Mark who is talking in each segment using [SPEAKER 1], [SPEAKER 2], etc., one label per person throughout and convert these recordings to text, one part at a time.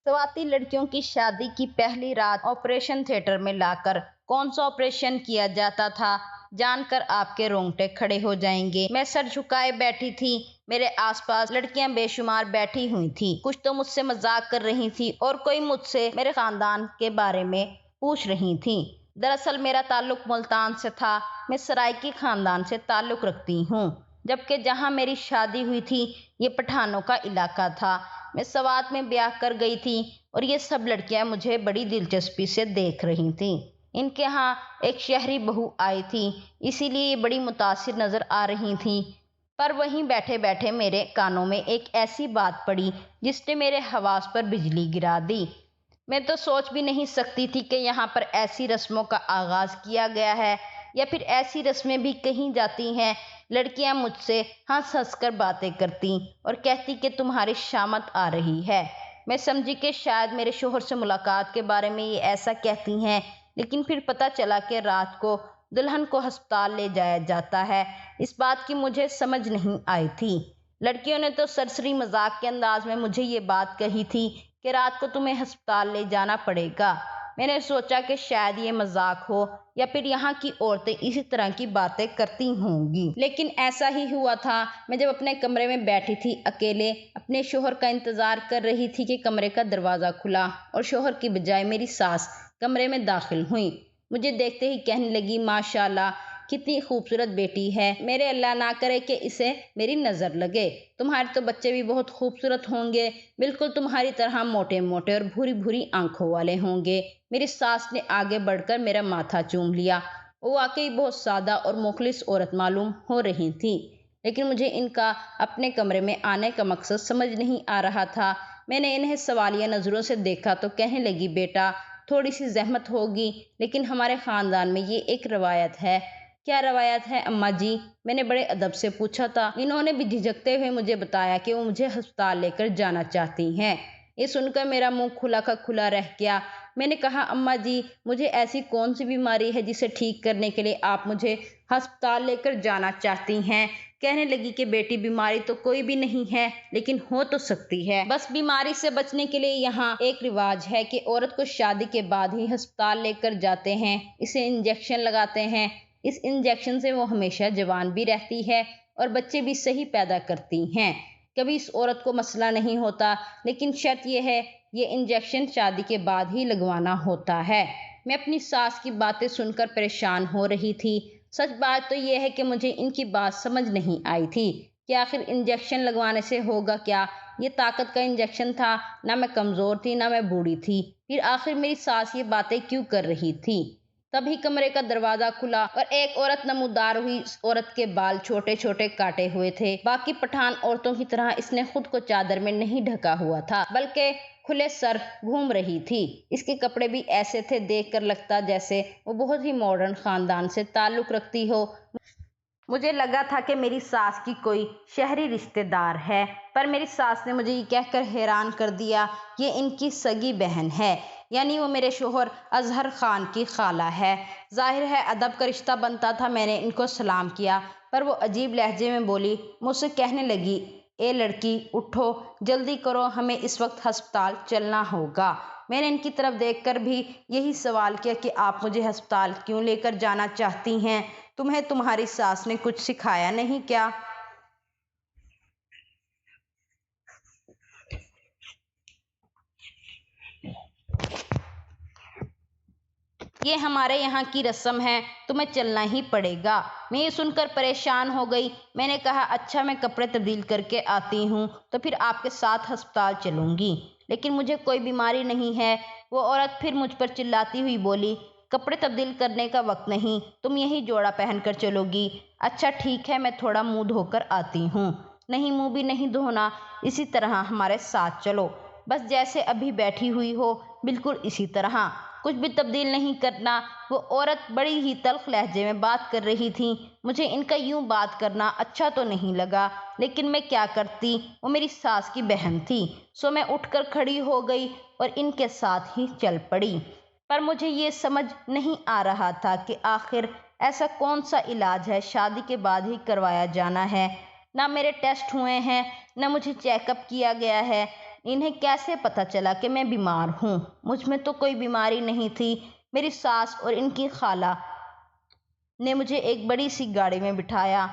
[SPEAKER 1] स्वाति लड़कियों की शादी की पहली रात ऑपरेशन थिएटर में लाकर कौन सा ऑपरेशन किया जाता था जानकर आपके रोंगटे खड़े हो जाएंगे। मैं सर झुकाए बैठी थी। मेरे आसपास लड़कियां बेशुमार बैठी हुई थी। कुछ तो मुझसे मजाक कर रही थी और कोई मुझसे मेरे खानदान के बारे में पूछ रही थी। दरअसल मेरा ताल्लुक मुल्तान से था। मैं सराइकी खानदान से ताल्लुक रखती हूँ, जबकि जहाँ मेरी शादी हुई थी ये पठानों का इलाका था। मैं सवात में ब्याह कर गई थी और ये सब लड़कियां मुझे बड़ी दिलचस्पी से देख रही थीं। इनके यहाँ एक शहरी बहू आई थी, इसीलिए ये बड़ी मुतासिर नज़र आ रही थी। पर वहीं बैठे बैठे मेरे कानों में एक ऐसी बात पड़ी जिसने मेरे हवास पर बिजली गिरा दी। मैं तो सोच भी नहीं सकती थी कि यहाँ पर ऐसी रस्मों का आगाज़ किया गया है या फिर ऐसी रस्में भी कही जाती हैं। लड़कियां मुझसे हंस हंस कर बातें करती और कहती कि तुम्हारी शामत आ रही है। मैं समझी कि शायद मेरे शोहर से मुलाकात के बारे में ये ऐसा कहती हैं, लेकिन फिर पता चला कि रात को दुल्हन को अस्पताल ले जाया जाता है। इस बात की मुझे समझ नहीं आई थी। लड़कियों ने तो सरसरी मजाक के अंदाज में मुझे ये बात कही थी कि रात को तुम्हें अस्पताल ले जाना पड़ेगा। मैंने सोचा कि शायद ये मजाक हो या फिर यहाँ की औरतें इसी तरह की बातें करती होंगी, लेकिन ऐसा ही हुआ था। मैं जब अपने कमरे में बैठी थी अकेले, अपने शोहर का इंतज़ार कर रही थी कि कमरे का दरवाज़ा खुला और शोहर की बजाय मेरी सास कमरे में दाखिल हुई। मुझे देखते ही कहने लगी, माशाल्लाह कितनी खूबसूरत बेटी है। मेरे अल्लाह ना करे कि इसे मेरी नज़र लगे। तुम्हारे तो बच्चे भी बहुत खूबसूरत होंगे, बिल्कुल तुम्हारी तरह मोटे मोटे और भूरी भूरी आंखों वाले होंगे। मेरी सास ने आगे बढ़कर मेरा माथा चूम लिया। वो वाकई बहुत सादा और मुखलिस औरत मालूम हो रही थी, लेकिन मुझे इनका अपने कमरे में आने का मकसद समझ नहीं आ रहा था। मैंने इन्हें सवालिया नज़रों से देखा तो कहने लगी, बेटा थोड़ी सी जहमत होगी, लेकिन हमारे ख़ानदान में ये एक रवायत है। क्या रवायत है अम्मा जी? मैंने बड़े अदब से पूछा था। इन्होंने भी झिझकते हुए मुझे बताया कि वो मुझे अस्पताल लेकर जाना चाहती हैं। ये सुनकर मेरा मुंह खुला का खुला रह गया। मैंने कहा, अम्मा जी मुझे ऐसी कौन सी बीमारी है जिसे ठीक करने के लिए आप मुझे अस्पताल लेकर जाना चाहती हैं? कहने लगी कि बेटी बीमारी तो कोई भी नहीं है, लेकिन हो तो सकती है। बस बीमारी से बचने के लिए यहाँ एक रिवाज है कि औरत को शादी के बाद ही अस्पताल लेकर जाते हैं, इसे इंजेक्शन लगाते हैं। इस इंजेक्शन से वो हमेशा जवान भी रहती है और बच्चे भी सही पैदा करती हैं। कभी इस औरत को मसला नहीं होता, लेकिन शर्त यह है ये इंजेक्शन शादी के बाद ही लगवाना होता है। मैं अपनी सास की बातें सुनकर परेशान हो रही थी। सच बात तो यह है कि मुझे इनकी बात समझ नहीं आई थी कि आखिर इंजेक्शन लगवाने से होगा क्या। ये ताकत का इंजेक्शन था, ना मैं कमज़ोर थी ना मैं बूढ़ी थी। फिर आखिर मेरी सास ये बातें क्यों कर रही थी? तभी कमरे का दरवाजा खुला और एक औरत नमूदार हुई। इस औरत के बाल छोटे छोटे काटे हुए थे। बाकी पठान औरतों की तरह इसने खुद को चादर में नहीं ढका हुआ था, बल्कि खुले सर घूम रही थी। इसके कपड़े भी ऐसे थे, देखकर लगता जैसे वो बहुत ही मॉडर्न खानदान से ताल्लुक रखती हो। मुझे लगा था कि मेरी सास की कोई शहरी रिश्तेदार है, पर मेरी सास ने मुझे ये कहकर हैरान कर दिया, ये इनकी सगी बहन है, यानी वो मेरे शोहर अजहर खान की खाला है। जाहिर है अदब का रिश्ता बनता था। मैंने इनको सलाम किया, पर वो अजीब लहजे में बोली। मुझसे कहने लगी, ए लड़की उठो, जल्दी करो, हमें इस वक्त अस्पताल चलना होगा। मैंने इनकी तरफ देखकर भी यही सवाल किया कि आप मुझे अस्पताल क्यों लेकर जाना चाहती हैं? तुम्हें तुम्हारी सास ने कुछ सिखाया नहीं क्या? ये हमारे यहाँ की रस्म है, तुम्हें चलना ही पड़ेगा। मैं ये सुनकर परेशान हो गई। मैंने कहा, अच्छा मैं कपड़े तब्दील करके आती हूँ तो फिर आपके साथ अस्पताल चलूँगी, लेकिन मुझे कोई बीमारी नहीं है। वो औरत फिर मुझ पर चिल्लाती हुई बोली, कपड़े तब्दील करने का वक्त नहीं, तुम यही जोड़ा पहन कर चलोगी। अच्छा ठीक है, मैं थोड़ा मुँह धोकर आती हूँ। नहीं, मुँह भी नहीं धोना, इसी तरह हमारे साथ चलो, बस जैसे अभी बैठी हुई हो बिल्कुल इसी तरह, कुछ भी तब्दील नहीं करना। वो औरत बड़ी ही तल्ख लहजे में बात कर रही थी। मुझे इनका यूं बात करना अच्छा तो नहीं लगा, लेकिन मैं क्या करती, वो मेरी सास की बहन थी। सो मैं उठकर खड़ी हो गई और इनके साथ ही चल पड़ी। पर मुझे ये समझ नहीं आ रहा था कि आखिर ऐसा कौन सा इलाज है शादी के बाद ही करवाया जाना है। ना मेरे टेस्ट हुए हैं, ना मुझे चेकअप किया गया है, انہیں کیسے پتہ چلا کہ میں بیمار ہوں؟ مجھ میں تو کوئی بیماری نہیں تھی۔ میری ساس اور ان کی خالہ نے مجھے ایک بڑی سی گاڑی میں بٹھایا۔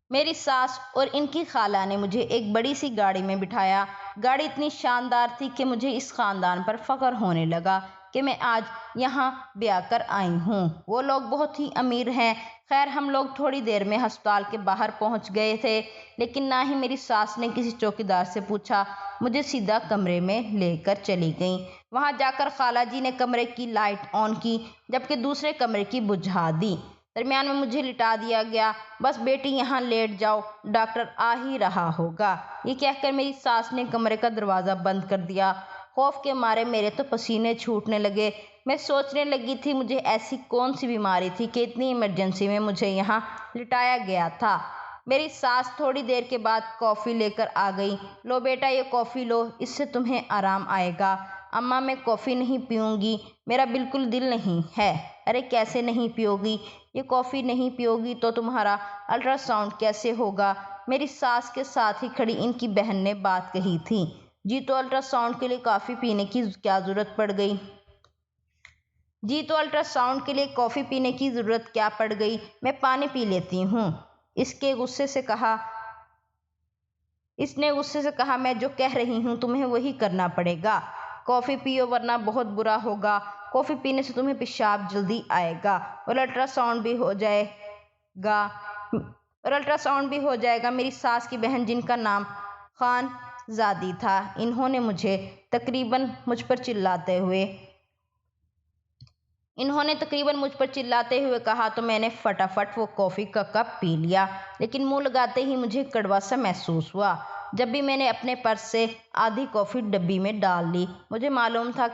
[SPEAKER 1] میری ساس اور ان کی خالہ نے مجھے ایک بڑی سی گاڑی میں بٹھایا۔ گاڑی اتنی شاندار تھی کہ مجھے اس خاندان پر فخر ہونے لگا کہ میں آج یہاں بیاہ کر آئی ہوں۔ وہ لوگ بہت ہی امیر ہیں۔ خیر ہم لوگ تھوڑی دیر میں ہسپتال کے باہر پہنچ گئے تھے، لیکن نہ ہی میری ساس نے کسی چوکیدار سے پوچھا، مجھے سیدھا کمرے میں لے کر چلی گئیں۔ وہاں جا کر خالہ جی نے کمرے کی لائٹ آن کی، جبکہ دوسرے کمرے کی بجھا دی۔ درمیان میں مجھے لٹا دیا گیا۔ بس بیٹی یہاں لیٹ جاؤ، ڈاکٹر آ ہی رہا ہوگا۔ یہ کہہ کر میری ساس نے کمرے کا دروازہ بند کر دیا۔ خوف کے مارے میرے تو پسینے چھوٹنے لگے۔ میں سوچنے لگی تھی مجھے ایسی کون سی بیماری تھی کہ اتنی ایمرجنسی میں مجھے یہاں لٹایا گیا تھا۔ میری ساس تھوڑی دیر کے بعد کافی لے کر آ گئی۔ لو بیٹا یہ کافی لو، اس سے تمہیں آرام آئے گا۔ اماں میں کافی نہیں پیوں گی، میرا بالکل دل نہیں ہے۔ ارے کیسے نہیں پیو گی؟ یہ کافی نہیں پیو گی تو تمہارا الٹرا ساؤنڈ کیسے ہوگا؟ میری ساس کے ساتھ ہی کھڑی ان کی بہن نے بات کہی تھی۔ جی تو الٹرا ساؤنڈ کے لیے کافی پینے کی کیا ضرورت پڑ گئی؟ جی تو الٹرا ساؤنڈ کے لیے کافی پینے کی ضرورت کیا پڑ گئی؟ میں پانی پی لیتی ہوں۔ اس نے غصے سے کہا میں جو کہہ رہی ہوں تمہیں وہی کرنا پڑے گا۔ کافی پیو ورنہ بہت برا ہوگا۔ کافی پینے سے تمہیں پیشاب جلدی آئے گا اور الٹرا ساؤنڈ بھی ہو جائے گا۔ میری ساس کی بہن جن کا نام خان زادی تھا، انہوں نے تقریباً مجھ پر چلاتے ہوئے کہا تو میں نے فٹافٹ وہ کافی کا کپ پی لیا، لیکن منہ لگاتے ہی مجھے کڑوا سا محسوس ہوا۔ جب بھی میں نے اپنے پرس سے آدھی کافی ڈبی میں ڈال لی۔ مجھے معلوم تھا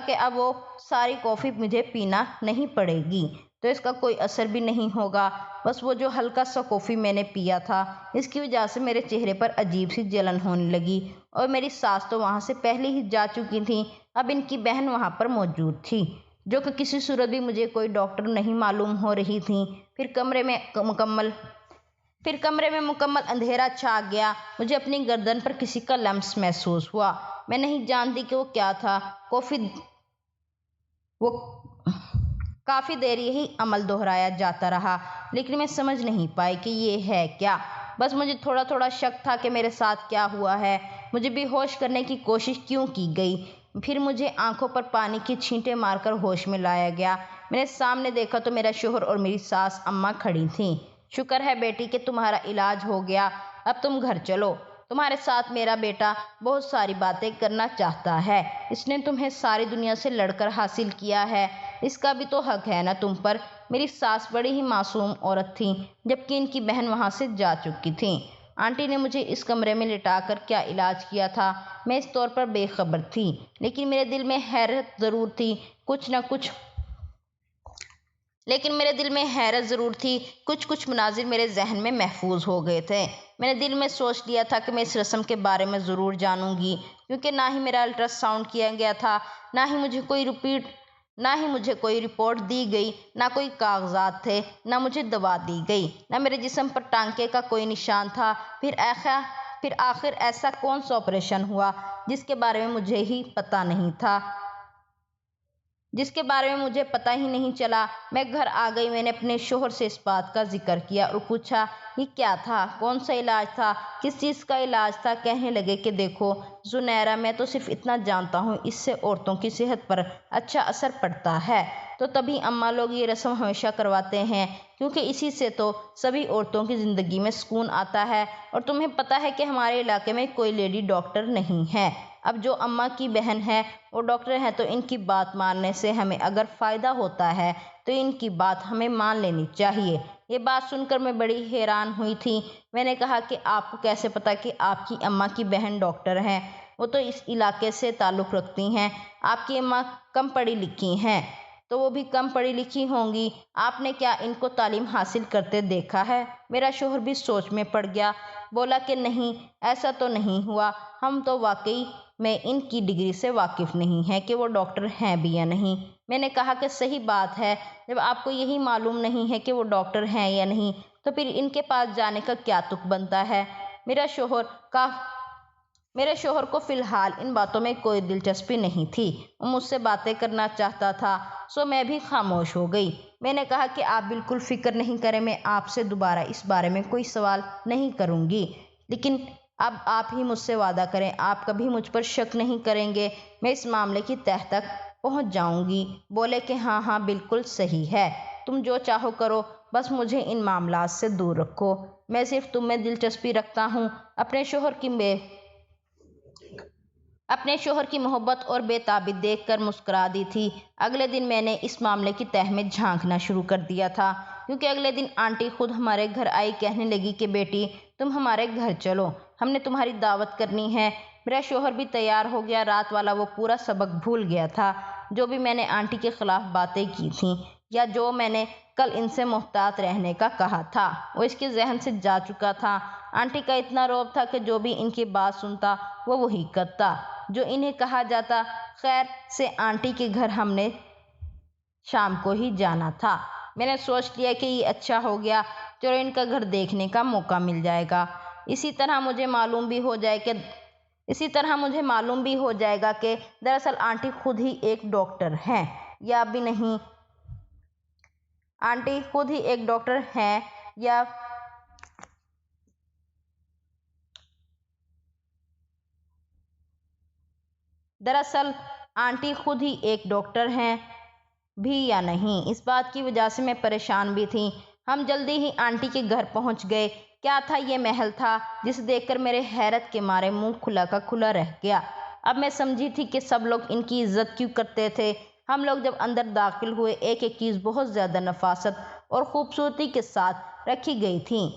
[SPEAKER 1] کہ اب وہ ساری کافی مجھے پینا نہیں پڑے گی تو اس کا کوئی اثر بھی نہیں ہوگا۔ بس وہ جو ہلکا سا کافی میں نے پیا تھا، اس کی وجہ سے میرے چہرے پر عجیب سی جلن ہونے لگی، اور میری ساس تو وہاں سے پہلے ہی جا چکی تھی۔ اب ان کی بہن وہاں پر موجود تھی، جو کہ کسی صورت بھی مجھے کوئی ڈاکٹر نہیں معلوم ہو رہی تھی۔ پھر کمرے میں مکمل اندھیرا چھا گیا۔ مجھے اپنی گردن پر کسی کا لمس محسوس ہوا۔ میں نہیں جانتی کہ وہ کیا تھا۔ کافی دیر یہی عمل دہرایا جاتا رہا، لیکن میں سمجھ نہیں پائی کہ یہ ہے کیا۔ بس مجھے تھوڑا تھوڑا شک تھا کہ میرے ساتھ کیا ہوا ہے۔ مجھے بے ہوش کرنے کی کوشش کیوں کی گئی؟ پھر مجھے آنکھوں پر پانی کی چھینٹیں مار کر ہوش میں لایا گیا۔ میں نے سامنے دیکھا تو میرا شوہر اور میری ساس اماں کھڑی تھیں۔ شکر ہے بیٹی کہ تمہارا علاج ہو گیا، اب تم گھر چلو۔ تمہارے ساتھ میرا بیٹا بہت ساری باتیں کرنا چاہتا ہے۔ اس نے تمہیں ساری دنیا سے لڑ کر حاصل کیا ہے، اس کا بھی تو حق ہے نا تم پر۔ میری ساس بڑی ہی معصوم عورت تھیں، جبکہ ان کی بہن وہاں سے جا چکی تھیں۔ آنٹی نے مجھے اس کمرے میں لٹا کر کیا علاج کیا تھا، میں اس طور پر بے خبر تھی، لیکن میرے دل میں حیرت ضرور تھی۔ کچھ مناظر میرے ذہن میں محفوظ ہو گئے تھے۔ میں نے دل میں سوچ لیا تھا کہ میں اس رسم کے بارے میں ضرور جانوں گی، کیونکہ نہ ہی میرا الٹرا ساؤنڈ کیا گیا تھا، نہ ہی مجھے کوئی رپورٹ دی گئی، نہ کوئی کاغذات تھے، نہ مجھے دوا دی گئی، نہ میرے جسم پر ٹانکے کا کوئی نشان تھا۔ پھر آخر ایسا کون سا آپریشن ہوا جس کے بارے میں مجھے پتہ ہی نہیں چلا؟ میں گھر آ گئی۔ میں نے اپنے شوہر سے اس بات کا ذکر کیا اور پوچھا یہ کیا تھا، کون سا علاج تھا، کس چیز کا علاج تھا؟ کہنے لگے کہ دیکھو زنیرہ، میں تو صرف اتنا جانتا ہوں، اس سے عورتوں کی صحت پر اچھا اثر پڑتا ہے، تو تبھی اماں لوگ یہ رسم ہمیشہ کرواتے ہیں، کیونکہ اسی سے تو سبھی عورتوں کی زندگی میں سکون آتا ہے۔ اور تمہیں پتہ ہے کہ ہمارے علاقے میں کوئی لیڈی ڈاکٹر نہیں ہے۔ اب جو اماں کی بہن ہے وہ ڈاکٹر ہے، تو ان کی بات ماننے سے ہمیں اگر فائدہ ہوتا ہے تو ان کی بات ہمیں مان لینی چاہیے۔ یہ بات سن کر میں بڑی حیران ہوئی تھی۔ میں نے کہا کہ آپ کو کیسے پتا کہ آپ کی اماں کی بہن ڈاکٹر ہیں؟ وہ تو اس علاقے سے تعلق رکھتی ہیں۔ آپ کی اماں کم پڑھی لکھی ہیں تو وہ بھی کم پڑھی لکھی ہوں گی، آپ نے کیا ان کو تعلیم حاصل کرتے دیکھا ہے؟ میرا شوہر بھی سوچ میں پڑ گیا، بولا کہ نہیں، ایسا تو نہیں ہوا، ہم تو واقعی میں ان کی ڈگری سے واقف نہیں ہیں کہ وہ ڈاکٹر ہیں بھی یا نہیں۔ میں نے کہا کہ صحیح بات ہے، جب آپ کو یہی معلوم نہیں ہے کہ وہ ڈاکٹر ہیں یا نہیں تو پھر ان کے پاس جانے کا کیا تک بنتا ہے؟ میرے شوہر کو فی الحال ان باتوں میں کوئی دلچسپی نہیں تھی۔ وہ مجھ سے باتیں کرنا چاہتا تھا، سو میں بھی خاموش ہو گئی۔ میں نے کہا کہ آپ بالکل فکر نہیں کریں، میں آپ سے دوبارہ اس بارے میں کوئی سوال نہیں کروں گی، لیکن اب آپ ہی مجھ سے وعدہ کریں آپ کبھی مجھ پر شک نہیں کریں گے۔ میں اس معاملے کی تہہ تک پہنچ جاؤں گی۔ بولے کہ ہاں ہاں بالکل صحیح ہے، تم جو چاہو کرو، بس مجھے ان معاملات سے دور رکھو۔ میں صرف تم میں دلچسپی رکھتا ہوں۔ اپنے شوہر کی محبت اور بے تابی دیکھ کر مسکرا دی تھی۔ اگلے دن میں نے اس معاملے کی تہہ میں جھانکنا شروع کر دیا تھا، کیونکہ اگلے دن آنٹی خود ہمارے گھر آئی۔ کہنے لگی کہ بیٹی تم ہمارے گھر چلو، ہم نے تمہاری دعوت کرنی ہے۔ میرا شوہر بھی تیار ہو گیا۔ رات والا وہ پورا سبق بھول گیا تھا، جو بھی میں نے آنٹی کے خلاف باتیں کی تھیں یا جو میں نے کل ان سے محتاط رہنے کا کہا تھا، وہ اس کے ذہن سے جا چکا تھا۔ آنٹی کا اتنا رعب تھا کہ جو بھی ان کی بات سنتا وہ وہی کرتا جو انہیں کہا جاتا۔ خیر سے آنٹی کے گھر ہم نے شام کو ہی جانا تھا۔ میں نے سوچ لیا کہ یہ اچھا ہو گیا، چلو ان کا گھر دیکھنے کا موقع مل جائے گا۔ اسی طرح مجھے معلوم بھی ہو جائے گا کہ دراصل آنٹی خود ہی ایک ڈاکٹر ہیں یا بھی نہیں۔ آنٹی خود ہی ایک ڈاکٹر ہیں یا دراصل آنٹی خود ہی ایک ڈاکٹر ہیں بھی یا نہیں، اس بات کی وجہ سے میں پریشان بھی تھی۔ ہم جلدی ہی آنٹی کے گھر پہنچ گئے۔ کیا تھا یہ محل تھا جسے دیکھ کر میرے حیرت کے مارے منہ کھلا کا کھلا رہ گیا۔ اب میں سمجھی تھی کہ سب لوگ ان کی عزت کیوں کرتے تھے۔ ہم لوگ جب اندر داخل ہوئے، ایک ایک چیز بہت زیادہ نفاست اور خوبصورتی کے ساتھ رکھی گئی تھی۔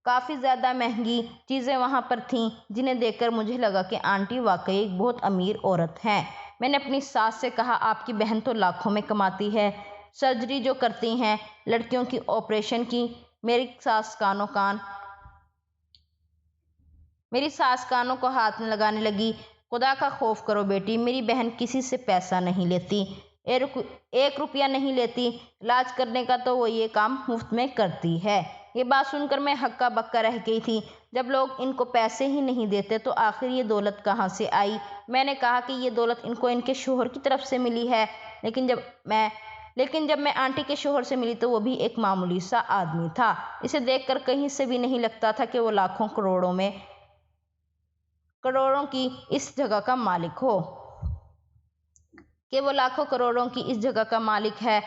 [SPEAKER 1] کافی زیادہ مہنگی چیزیں وہاں پر تھیں، جنہیں دیکھ کر مجھے لگا کہ آنٹی واقعی ایک بہت امیر عورت ہیں۔ میں نے اپنی ساس سے کہا آپ کی بہن تو لاکھوں میں کماتی ہے، سرجری جو کرتی ہیں لڑکیوں کی آپریشن کی۔ میری ساس کانوں کو ہاتھ میں لگانے لگی۔ خدا کا خوف کرو بیٹی، میری بہن کسی سے پیسہ نہیں لیتی، 1 روپیہ نہیں لیتی، علاج کرنے کا تو وہ یہ کام مفت میں کرتی ہے۔ یہ بات سن کر میں ہکا بکا رہ گئی تھی۔ جب لوگ ان کو پیسے ہی نہیں دیتے تو آخر یہ دولت کہاں سے آئی؟ میں نے کہا کہ یہ دولت ان کو ان کے شوہر کی طرف سے ملی ہے، لیکن جب میں آنٹی کے شوہر سے ملی تو وہ بھی ایک معمولی سا آدمی تھا۔ اسے دیکھ کر کہیں سے بھی نہیں لگتا تھا کہ وہ لاکھوں کروڑوں کی اس جگہ کا مالک ہے،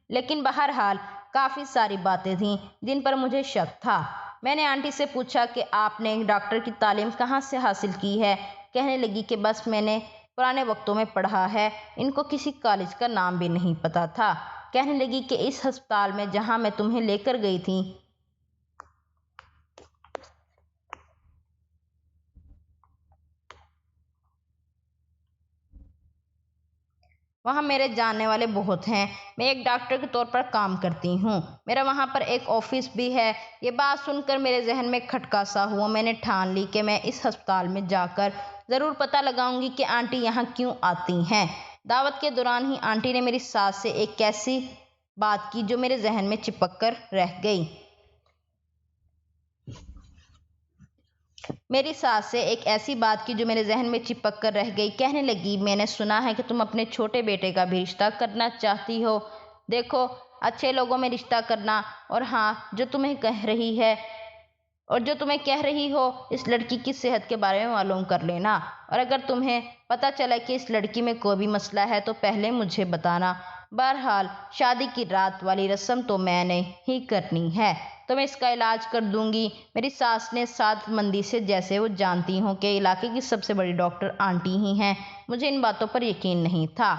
[SPEAKER 1] لیکن بہرحال کافی ساری باتیں تھیں جن پر مجھے شک تھا۔ میں نے آنٹی سے پوچھا کہ آپ نے ڈاکٹر کی تعلیم کہاں سے حاصل کی ہے؟ کہنے لگی کہ بس میں نے پرانے وقتوں میں پڑھا ہے۔ ان کو کسی کالج کا نام بھی نہیں پتا تھا۔ کہنے لگی کہ اس ہسپتال میں جہاں میں تمہیں لے کر گئی تھی، وہاں میرے جاننے والے بہت ہیں۔ میں ایک ڈاکٹر کے طور پر کام کرتی ہوں، میرا وہاں پر ایک آفس بھی ہے۔ یہ بات سن کر میرے ذہن میں کھٹکا سا ہوا۔ میں نے ٹھان لی کہ میں اس ہسپتال میں جا کر ضرور پتہ لگاؤں گی کہ آنٹی یہاں کیوں آتی ہیں۔ دعوت کے دوران ہی آنٹی نے میری ساس سے ایک ایسی بات کی جو میرے ذہن میں چپک کر رہ گئی۔ کہنے لگی میں نے سنا ہے کہ تم اپنے چھوٹے بیٹے کا بھی رشتہ کرنا چاہتی ہو۔ دیکھو اچھے لوگوں میں رشتہ کرنا، اور ہاں جو تمہیں کہہ رہی ہو اس لڑکی کی صحت کے بارے میں معلوم کر لینا، اور اگر تمہیں پتہ چلا کہ اس لڑکی میں کوئی بھی مسئلہ ہے تو پہلے مجھے بتانا۔ بہرحال شادی کی رات والی رسم تو میں نے ہی کرنی ہے، تو میں اس کا علاج کر دوں گی۔ میری ساس نے سعادت مندی سے، جیسے وہ جانتی ہوں کہ علاقے کی سب سے بڑی ڈاکٹر آنٹی ہی ہیں۔ مجھے ان باتوں پر یقین نہیں تھا۔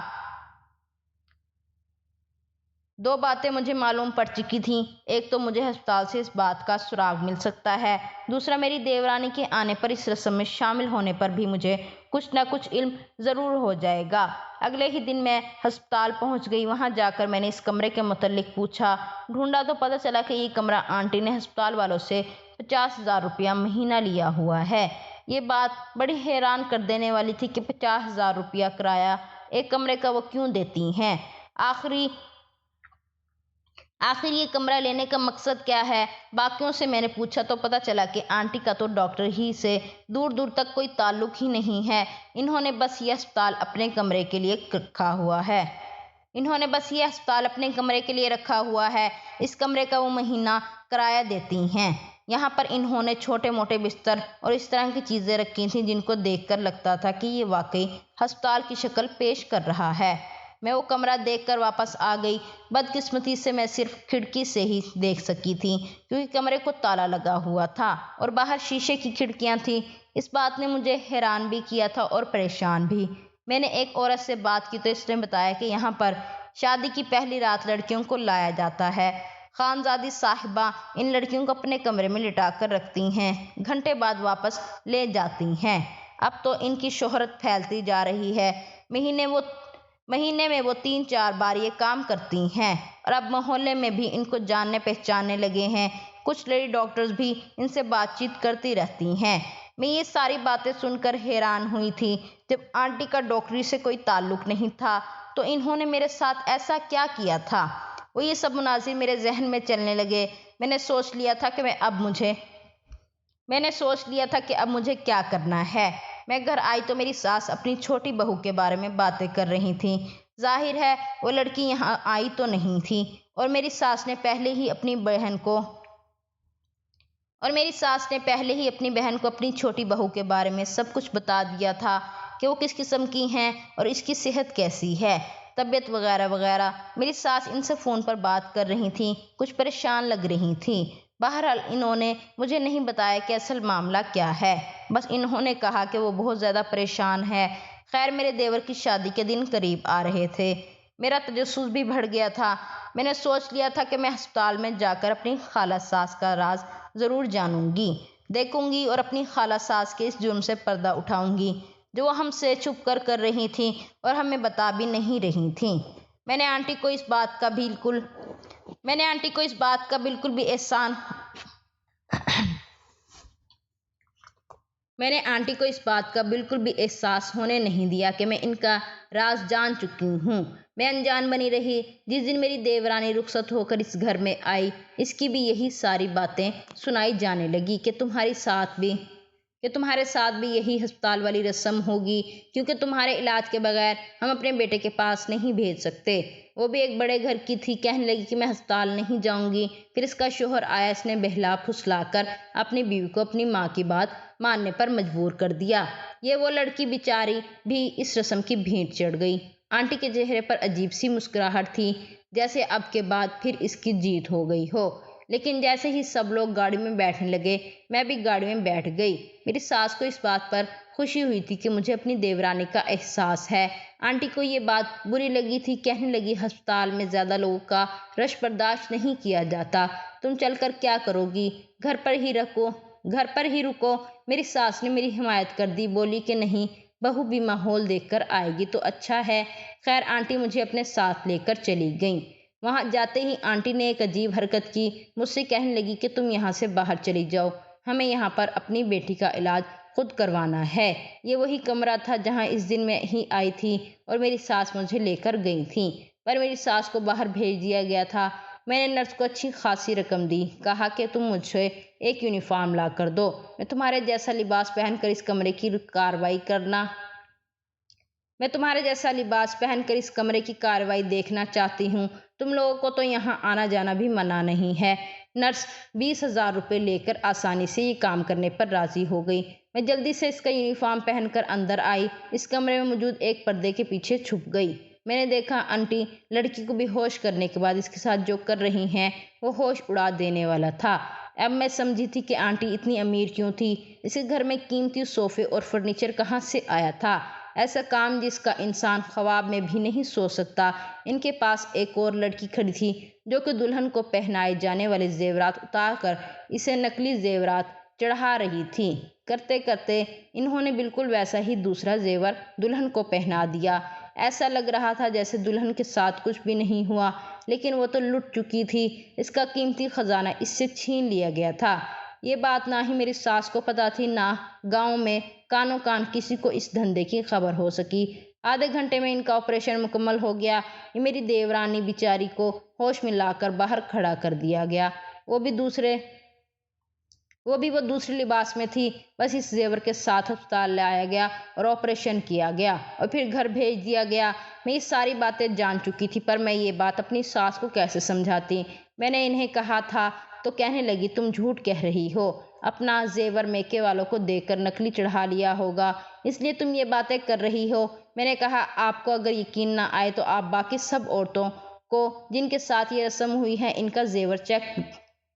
[SPEAKER 1] 2 باتیں مجھے معلوم پڑ چکی تھیں، ایک تو مجھے ہسپتال سے اس بات کا سراغ مل سکتا ہے، دوسرا میری دیورانی کے آنے پر اس رسم میں شامل ہونے پر بھی مجھے کچھ نہ کچھ علم ضرور ہو جائے گا۔ اگلے ہی دن میں ہسپتال پہنچ گئی۔ وہاں جا کر میں نے اس کمرے کے متعلق پوچھا، ڈھونڈا تو پتہ چلا کہ یہ کمرہ آنٹی نے ہسپتال والوں سے 50,000 روپیہ مہینہ لیا ہوا ہے۔ یہ بات بڑی حیران کر دینے والی تھی کہ 50,000 روپیہ کرایہ ایک کمرے کا وہ کیوں دیتی ہیں؟ आखिर ये कमरा लेने का मकसद क्या है? बाकियों से मैंने पूछा तो पता चला कि आंटी का तो डॉक्टर ही से दूर दूर तक कोई ताल्लुक ही नहीं है। इन्होंने बस ये अस्पताल अपने कमरे के लिए रखा हुआ है। इस कमरे का वो महीना किराया देती हैं। यहाँ पर इन्होंने छोटे मोटे बिस्तर और इस तरह की चीज़ें रखी थीं जिनको देखकर लगता था कि ये वाकई अस्पताल की शक्ल पेश कर रहा है। मैं वो कमरा देखकर वापस आ गई। बदकिस्मती से मैं सिर्फ खिड़की से ही देख सकी थी क्योंकि कमरे को ताला लगा हुआ था और बाहर शीशे की खिड़कियां थीं। इस बात ने मुझे हैरान भी किया था और परेशान भी। मैंने एक औरत से बात की तो इसने बताया कि यहाँ पर शादी की पहली रात लड़कियों को लाया जाता है। खानजादी साहिबा इन लड़कियों को अपने कमरे में लिटा कर रखती हैं, घंटे बाद वापस ले जाती हैं। अब तो इनकी शोहरत फैलती जा रही है। महीने में वो 3-4 बार ये काम करती हैं और अब मोहल्ले में भी इनको जानने पहचानने लगे हैं। कुछ लेडी डॉक्टर्स भी इनसे बातचीत करती रहती हैं। मैं ये सारी बातें सुनकर हैरान हुई थी। जब आंटी का डॉक्टरी से कोई ताल्लुक नहीं था तो इन्होंने मेरे साथ ऐसा क्या किया था? वो ये सब मुनाजिर मेरे जहन में चलने लगे। मैंने सोच लिया था कि अब मुझे क्या करना है। मैं घर आई तो मेरी सास अपनी छोटी बहू के बारे में बातें कर रही थी। जाहिर है वो लड़की यहाँ आई तो नहीं थी और मेरी सास ने पहले ही अपनी बहन को अपनी छोटी बहू के बारे में सब कुछ बता दिया था कि वो किस किस्म की हैं और इसकी सेहत कैसी है, तबीयत वगैरह वगैरह। मेरी सास इनसे फ़ोन पर बात कर रही थी, कुछ परेशान लग रही थी। बहरहाल इन्होंने मुझे नहीं बताया कि असल मामला क्या है, बस इन्होंने कहा कि वो बहुत ज़्यादा परेशान है। खैर मेरे देवर की शादी के दिन करीब आ रहे थे। मेरा तजस्सुस भी बढ़ गया था। मैंने सोच लिया था कि मैं अस्पताल में जाकर अपनी खाला सास का राज ज़रूर देखूंगी और अपनी खाला सास के इस जुर्म से पर्दा उठाऊंगी जो वो हमसे छुप कर रही थी और हमें बता भी नहीं रही थी। मैंने आंटी को इस बात का बिल्कुल भी एहसान मैंने आंटी को इस बात का बिल्कुल भी एहसास होने नहीं दिया कि मैं इनका राज जान चुकी हूँ। मैं अनजान बनी रही। जिस दिन मेरी देवरानी रुखसत होकर इस घर में आई, इसकी भी यही सारी बातें सुनाई जाने लगी कि तुम्हारे साथ भी यही अस्पताल वाली रस्म होगी, क्योंकि तुम्हारे इलाज के बगैर हम अपने बेटे के पास नहीं भेज सकते। वो भी एक बड़े घर की थी, कहने लगी कि मैं अस्पताल नहीं जाऊंगी। फिर इसका शोहर आया, इसने बहला फुसला कर अपनी बीवी को अपनी माँ की बात मानने पर मजबूर कर दिया। ये वो लड़की बेचारी भी इस रस्म की भेंट चढ़ गई। आंटी के चेहरे पर अजीब सी मुस्कुराहट थी, जैसे अब के बाद फिर इसकी जीत हो गई हो। लेकिन जैसे ही सब लोग गाड़ी में बैठने लगे, मैं भी गाड़ी में बैठ गई। मेरी सास को इस बात पर खुशी हुई थी कि मुझे अपनी देवरानी का एहसास है। आंटी को ये बात बुरी लगी थी, कहने लगी अस्पताल में ज़्यादा लोगों का रश बर्दाश्त नहीं किया जाता। तुम चलकर क्या करोगी? घर पर ही रुको। मेरी सास ने मेरी हिमायत कर दी, बोली कि नहीं, बहू भी माहौल देखकर आएगी तो अच्छा है। खैर आंटी मुझे अपने साथ लेकर चली गई। वहां जाते ही आंटी ने एक अजीब हरकत की। मुझसे कहने लगी कि तुम यहाँ से बाहर चली जाओ, हमें यहाँ पर अपनी बेटी का इलाज खुद करवाना है। ये वही कमरा था जहाँ इस दिन मैं ही आई थी और मेरी सास मुझे लेकर गई थी, पर मेरी सास को बाहर भेज दिया गया था। मैंने नर्स को अच्छी खासी रकम दी, कहा कि तुम मुझे एक यूनिफॉर्म ला कर दो, मैं तुम्हारे जैसा लिबास पहनकर इस कमरे की कार्रवाई देखना चाहती हूँ। तुम लोगों को तो यहाँ आना जाना भी मना नहीं है। नर्स 20,000 रुपये लेकर आसानी से ये काम करने पर राजी हो गई। मैं जल्दी से इसका यूनिफॉर्म पहनकर अंदर आई। इस कमरे में मौजूद एक पर्दे के पीछे छुप गई। मैंने देखा आंटी लड़की को बेहोश करने के बाद इसके साथ जो कर रही हैं वो होश उड़ा देने वाला था। अब मैं समझी थी कि आंटी इतनी अमीर क्यों थी। इस घर में कीमती सोफे और फर्नीचर कहाँ से आया था? ऐसा काम जिसका इंसान ख्वाब में भी नहीं सोच सकता। इनके पास एक और लड़की खड़ी थी जो कि दुल्हन को पहनाए जाने वाले जेवरात उतार कर इसे नकली जेवरात चढ़ा रही थी। करते करते इन्होंने बिल्कुल वैसा ही दूसरा जेवर दुल्हन को पहना दिया। ऐसा लग रहा था जैसे दुल्हन के साथ कुछ भी नहीं हुआ, लेकिन वो तो लुट चुकी थी। इसका कीमती खजाना इससे छीन लिया गया था। ये बात ना ही मेरी सास को पता थी, ना गांव में कानो कान किसी को इस धंधे की खबर हो सकी। आधे घंटे में इनका ऑपरेशन मुकम्मल हो गया। ये मेरी देवरानी बेचारी को होश में लाकर बाहर खड़ा कर दिया गया। वो भी वो दूसरे लिबास में थी। बस इस जेवर के साथ अस्पताल लाया गया और ऑपरेशन किया गया और फिर घर भेज दिया गया। मैं ये सारी बातें जान चुकी थी, पर मैं ये बात अपनी सास को कैसे समझाती। मैंने इन्हें कहा था तो कहने लगी, तुम झूठ कह रही हो, अपना जेवर मेके वालों को देकर नकली चढ़ा लिया होगा, इसलिए तुम ये बातें कर रही हो। मैंने कहा, आपको अगर यकीन ना आए तो आप बाकी सब औरतों को जिनके साथ ये रस्म हुई है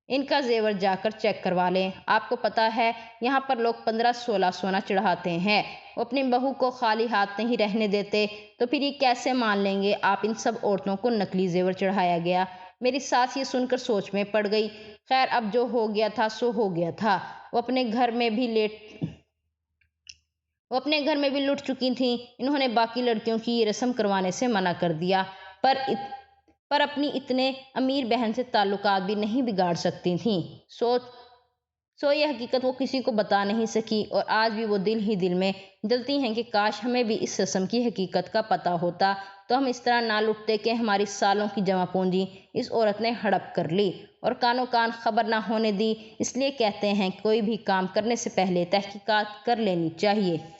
[SPEAKER 1] इनका जेवर जाकर चेक करवा लें। आपको पता है यहाँ पर लोग 15-16 सोना चढ़ाते हैं। वो अपनी बहू को खाली हाथ नहीं रहने देते, तो फिर ये कैसे मान लेंगे आप इन सब औरतों को नकली जेवर चढ़ाया गया। मेरी सास ये सुनकर सोच में पड़ गई। खैर, अब जो हो गया था सो हो गया था। वो अपने घर में भी लुट चुकी थी। इन्होंने बाकी लड़कियों की ये रस्म करवाने से मना कर दिया, पर अपनी इतने अमीर बहन से ताल्लुकात भी नहीं बिगाड़ सकती थीं। सो ये हकीकत वो किसी को बता नहीं सकी और आज भी वो दिल ही दिल में जलती हैं कि काश हमें भी इस रस्म की हकीकत का पता होता, तो हम इस तरह ना लुटते कि हमारी सालों की जमा पूंजी इस औरत ने हड़प कर ली और कानो कान खबर ना होने दी। इसलिए कहते हैं कोई भी काम करने से पहले तहकीकात कर लेनी चाहिए।